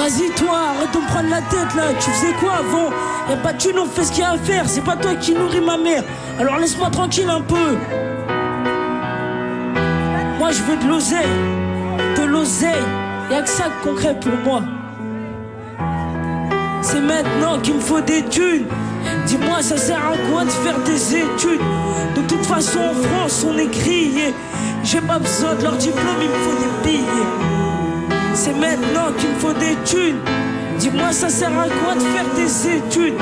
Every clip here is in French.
Vas-y toi, arrête de me prendre la tête là. Tu faisais quoi avant? Y'a pas de thune, on fait ce qu'il y a à faire. C'est pas toi qui nourris ma mère. Alors laisse-moi tranquille un peu. Moi je veux de l'oseille. De l'oseille. Y'a que ça de concret pour moi. C'est maintenant qu'il me faut des thunes. Dis-moi ça sert à quoi de faire des études? De toute façon en France on est grillé. J'ai pas besoin de leur diplôme, il me faut des billets. C'est maintenant qu'il me faut des thunes. Dis-moi ça sert à quoi de faire des études?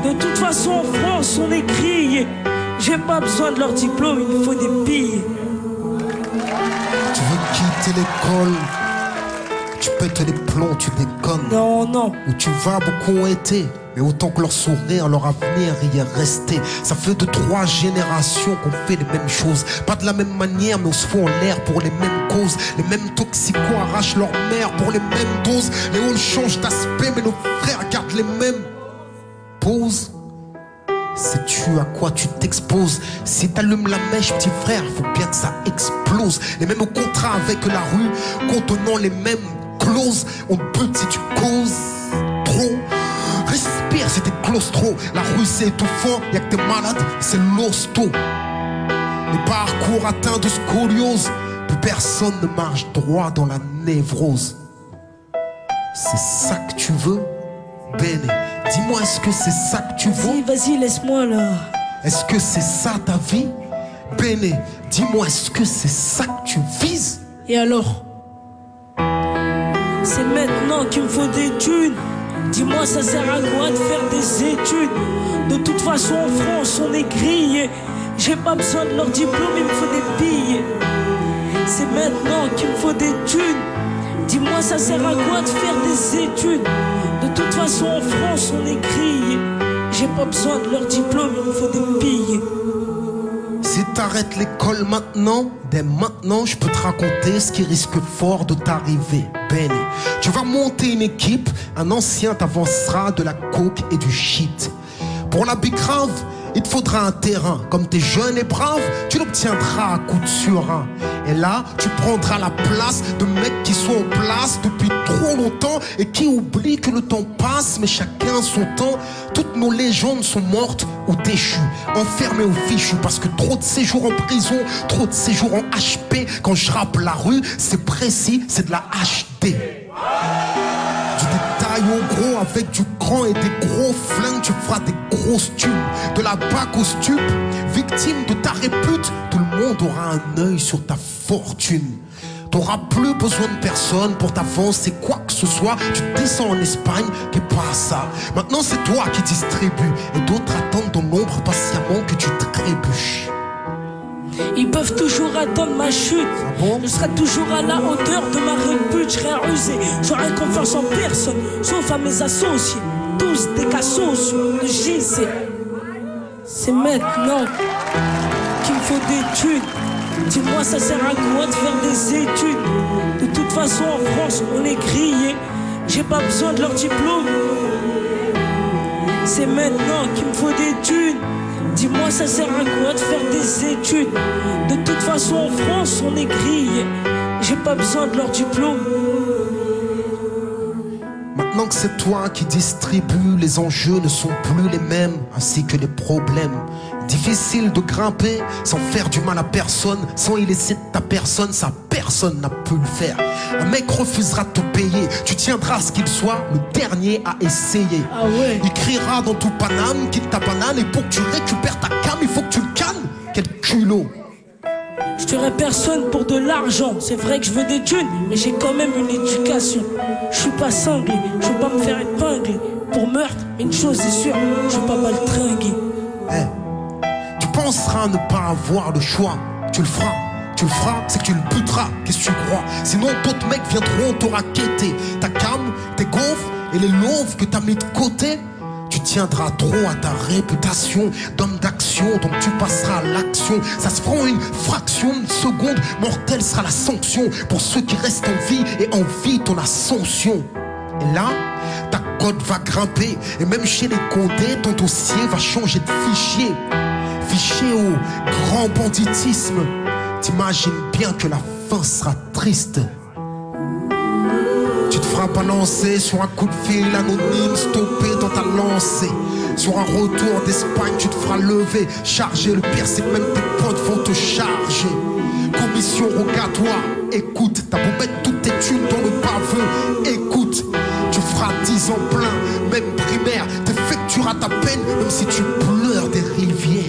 De toute façon en France on est grillé. J'ai pas besoin de leur diplôme, il me faut des billets. Tu veux quitter l'école, tu pètes les plombs, tu déconnes. Non, non. Où tu vas, beaucoup ont été. Mais autant que leur sourire, leur avenir y est resté. Ça fait 2-3 générations qu'on fait les mêmes choses. Pas de la même manière, mais on se fout en l'air pour les mêmes causes. Les mêmes toxicos arrachent leur mère pour les mêmes doses. Les halls changent d'aspect, mais nos frères gardent les mêmes poses. Sais-tu à quoi tu t'exposes? Si t'allumes la mèche, petit frère, faut bien que ça explose. Les mêmes contrats avec la rue, contenant les mêmes clauses. On te bute si tu causes trop. Respire si t'es claustro. La rue c'est étouffant, y'a que t'es malade, c'est l'hosto. Les parcours atteints de scoliose, plus personne ne marche droit dans la névrose. C'est ça que tu veux, Béné? Dis-moi, est-ce que c'est ça que tu veux? Vas-y, laisse-moi là. Est-ce que c'est ça ta vie, Béné? Dis-moi, est-ce que c'est ça que tu vises? Et alors? C'est maintenant qu'il me faut des thunes. Dis-moi ça sert à quoi de faire des études? De toute façon en France on est grillé. J'ai pas besoin de leur diplôme, il me faut des billets. C'est maintenant qu'il me faut des thunes. Dis-moi ça sert à quoi de faire des études? De toute façon en France on est grillé. J'ai pas besoin de leur diplôme, il me faut des billets. Si t'arrêtes l'école maintenant, dès maintenant, je peux te raconter ce qui risque fort de t'arriver, Béné. Tu vas monter une équipe, un ancien t'avancera de la coke et du shit. Pour la bicrave, il te faudra un terrain. Comme t'es jeune et brave, tu l'obtiendras à coup de surin. Et là, tu prendras la place de mecs qui sont en place depuis trop longtemps et qui oublient que le temps passe, mais chacun son temps. Toutes nos légendes sont mortes ou déchues, enfermées ou fichues, parce que trop de séjours en prison, trop de séjours en HP. Quand je rappe la rue, c'est précis, c'est de la HD. Du détail au gros, avec du grand et des gros flingues, tu feras des grosses thunes. De la bac au stup, victime de ta répute, tout le monde aura un œil sur ta fortune. T'auras plus besoin de personne pour t'avancer quoi que ce soit. Tu descends en Espagne, qu'est pas ça. Maintenant c'est toi qui distribue, et d'autres attendent dans l'ombre patiemment que tu trébuches. Ils peuvent toujours attendre ma chute. Ah bon? Je serai toujours à la hauteur de ma répute. Je serai rusé, j'aurai confiance en personne, sauf à mes associés, tous des cas sociaux. Le JC. C'est maintenant qu'il me faut des thunes. Dis-moi ça sert à quoi de faire des études? De toute façon en France on est grillé. J'ai pas besoin de leur diplôme. C'est maintenant qu'il me faut des thunes. Dis-moi ça sert à quoi de faire des études? De toute façon en France on est grillé. J'ai pas besoin de leur diplôme. Maintenant que c'est toi qui distribue, les enjeux ne sont plus les mêmes, ainsi que les problèmes. Difficile de grimper sans faire du mal à personne, sans y laisser ta personne, ça personne n'a pu le faire. Un mec refusera de te payer, tu tiendras à ce qu'il soit le dernier à essayer. Ah ouais. Il criera dans tout Paname qu'il ta banane, et pour que tu récupères ta cam, il faut que tu le cannes. Quel culot! Je tuerai personne pour de l'argent. C'est vrai que je veux des thunes, mais j'ai quand même une éducation. Je suis pas cinglé, je veux pas me faire épingler. Pour meurtre, une chose est sûre, je veux pas maltringuer. Hey, tu penseras ne pas avoir le choix. Tu le feras, c'est que tu le buteras. Qu'est-ce que tu crois? Sinon d'autres mecs viendront te raqueter. Ta cam, tes gaufres et les loaves que t'as mis de côté. Tu tiendras trop à ta réputation d'homme d'action, donc tu passeras à l'action. Ça se fera en une fraction de seconde. Mortelle sera la sanction pour ceux qui restent en vie et envient ton ascension. Et là, ta cote va grimper, et même chez les condés, ton dossier va changer de fichier. Fichier au grand banditisme. T'imagines bien que la fin sera triste. Tu te feras feras balancer sur un coup de fil anonyme, stoppé dans ta lancée. Sur un retour d'Espagne, tu te feras lever, charger. Le pire, c'est que même tes potes vont te charger. Commission rogatoire, écoute, t'as beau mettre toutes tes thunes dans le baveux, écoute, tu feras 10 ans plein, même primaire, t'effectueras ta peine, même si tu pleures des rivières.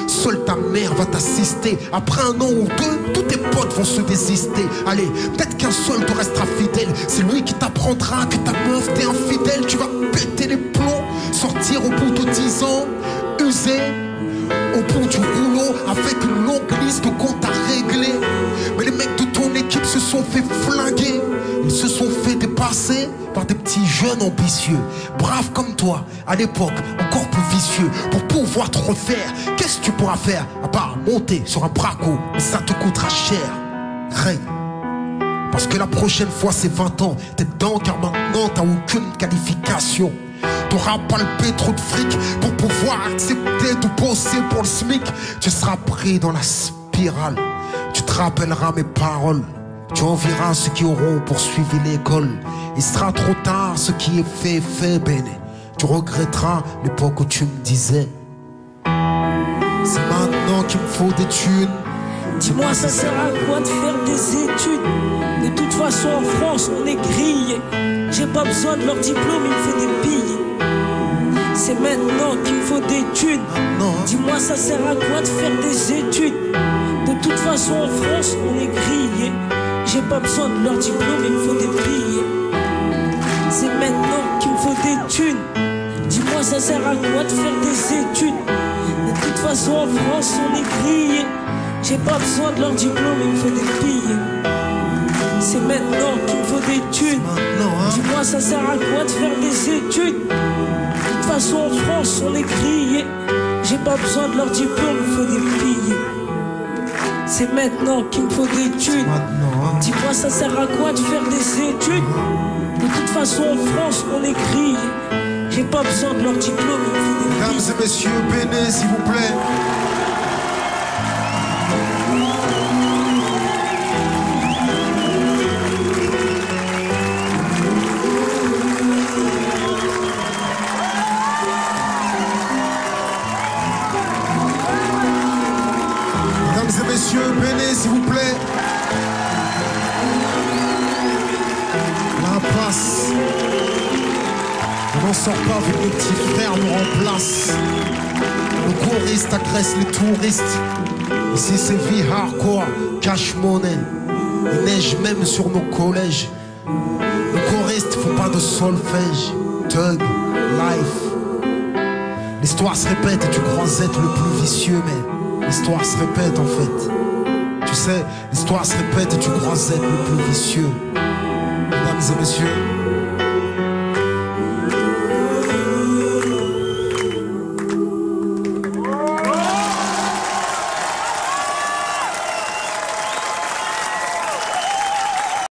Seule ta mère va t'assister. Après un an ou deux, tous tes potes vont se désister. Allez, peut-être qu'un seul te restera fidèle. C'est lui qui t'apprendra que ta meuf t'es infidèle. Tu vas péter les plombs, sortir au bout de 10 ans, usé au bout du rouleau, avec une longue liste de comptes à régler. Mais les mecs de ton équipe se sont fait flinguer. Ils se sont fait dépasser par des petits jeunes ambitieux, braves comme toi, à l'époque encore plus vicieux. Pour pouvoir te refaire, qu'est-ce que tu pourras faire à part monter sur un braco? Mais ça te coûtera cher. Rien. Parce que la prochaine fois c'est 20 ans, t'es dedans car maintenant t'as aucune qualification. T'auras palpé trop de fric pour pouvoir accepter de bosser pour le SMIC. Tu seras pris dans la spirale. Tu te rappelleras mes paroles. Tu envieras ceux qui auront poursuivi l'école. Il sera trop tard, ce qui est fait est fait, béné. Tu regretteras l'époque où tu me disais: c'est maintenant qu'il me faut des thunes. Dis-moi, ça sert à quoi de faire des études? De toute façon, en France, on est grillé. J'ai pas besoin de leur diplôme, il me faut des billets. C'est maintenant qu'il me faut des thunes. Dis-moi, ça sert à quoi de faire des études? De toute façon, en France, on est grillé. J'ai pas besoin de leur diplôme, il me faut des billets. C'est maintenant qu'il me faut des thunes. Dis-moi, ça sert à quoi de faire des études? De toute façon, en France, on est grillé. J'ai pas besoin de leur diplôme, il me faut des billets. C'est maintenant qu'il me faut des thunes. Dis-moi, ça sert à quoi de faire des études? De toute façon, en France, on est grillé. J'ai pas besoin de leur diplôme, il me faut des billets. C'est maintenant qu'il me faut des thunes. Dis-moi, ça sert à quoi de faire des études? De toute façon, en France, on est grillé. J'ai pas besoin de leur diplôme, il me faut des billets. Mesdames et messieurs, Béné, s'il vous plaît. Mesdames et messieurs, Béné, s'il vous plaît. L'impasse. On n'en sort pas avec nos petits frères nous remplacent. Nos choristes agressent les touristes. Ici c'est vie hardcore, cash money. Il neige même sur nos collèges. Nos choristes font pas de solfège. Thug, life. L'histoire se répète et tu crois être le plus vicieux, mais l'histoire se répète en fait. Tu sais, l'histoire se répète et tu crois être le plus vicieux. Mesdames et messieurs,